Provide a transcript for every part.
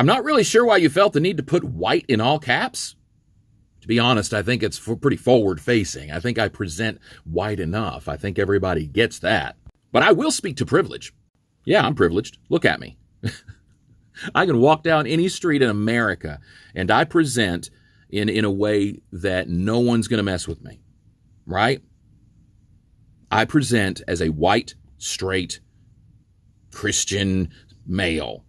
I'm not really sure why you felt the need to put white in all caps. To be honest, I think it's pretty forward-facing. I think I present white enough. I think everybody gets that. But I will speak to privilege. Yeah, I'm privileged. Look at me. I can walk down any street in America, and I present in a way that no one's going to mess with me, right? I present as a white, straight, Christian male.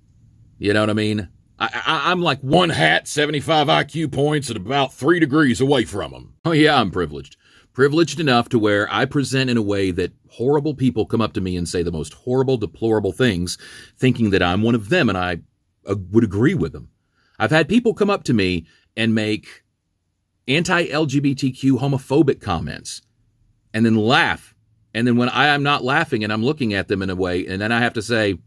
You know what I mean? I'm like one hat, 75 IQ points, and about 3 degrees away from them. Oh yeah, I'm privileged. Privileged enough to where I present in a way that horrible people come up to me and say the most horrible, deplorable things, thinking that I'm one of them, and I would agree with them. I've had people come up to me and make anti-LGBTQ homophobic comments and then laugh. And then when I am not laughing and I'm looking at them in a way, and then I have to say,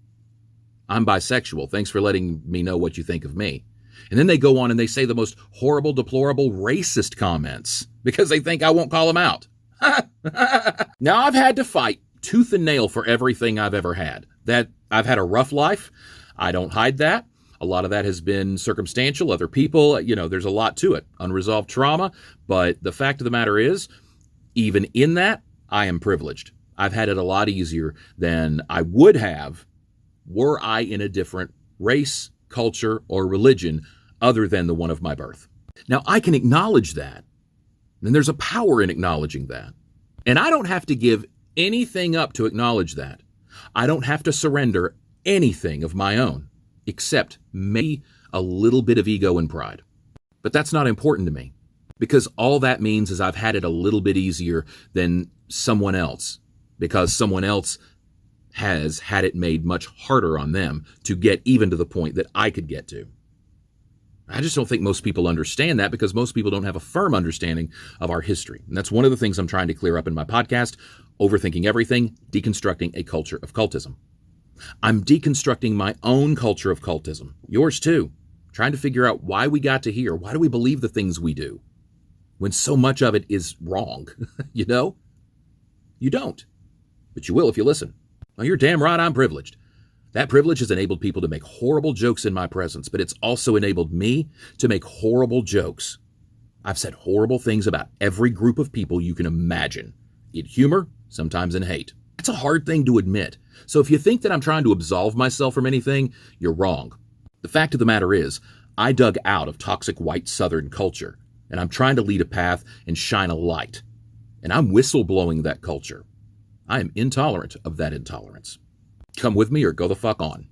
I'm bisexual. Thanks for letting me know what you think of me. And then they go on and they say the most horrible, deplorable, racist comments because they think I won't call them out. Now, I've had to fight tooth and nail for everything I've ever had. That I've had a rough life. I don't hide that. A lot of that has been circumstantial, other people, there's a lot to it, unresolved trauma. But the fact of the matter is, even in that, I am privileged. I've had it a lot easier than I would have were I in a different race, culture, or religion other than the one of my birth. Now, I can acknowledge that, and there's a power in acknowledging that. And I don't have to give anything up to acknowledge that. I don't have to surrender anything of my own, except maybe a little bit of ego and pride. But that's not important to me, because all that means is I've had it a little bit easier than someone else, because someone else has had it made much harder on them to get even to the point that I could get to. I just don't think most people understand that, because most people don't have a firm understanding of our history. And that's one of the things I'm trying to clear up in my podcast, Overthinking Everything, Deconstructing a Culture of Cultism. I'm deconstructing my own culture of cultism, yours too, trying to figure out why we got to here. Why do we believe the things we do when so much of it is wrong? You don't, but you will if you listen. Well, you're damn right I'm privileged. That privilege has enabled people to make horrible jokes in my presence, but it's also enabled me to make horrible jokes. I've said horrible things about every group of people you can imagine, in humor, sometimes in hate. It's a hard thing to admit. So if you think that I'm trying to absolve myself from anything, you're wrong. The fact of the matter is, I dug out of toxic white Southern culture, and I'm trying to lead a path and shine a light. And I'm whistleblowing that culture. I am intolerant of that intolerance. Come with me or go the fuck on.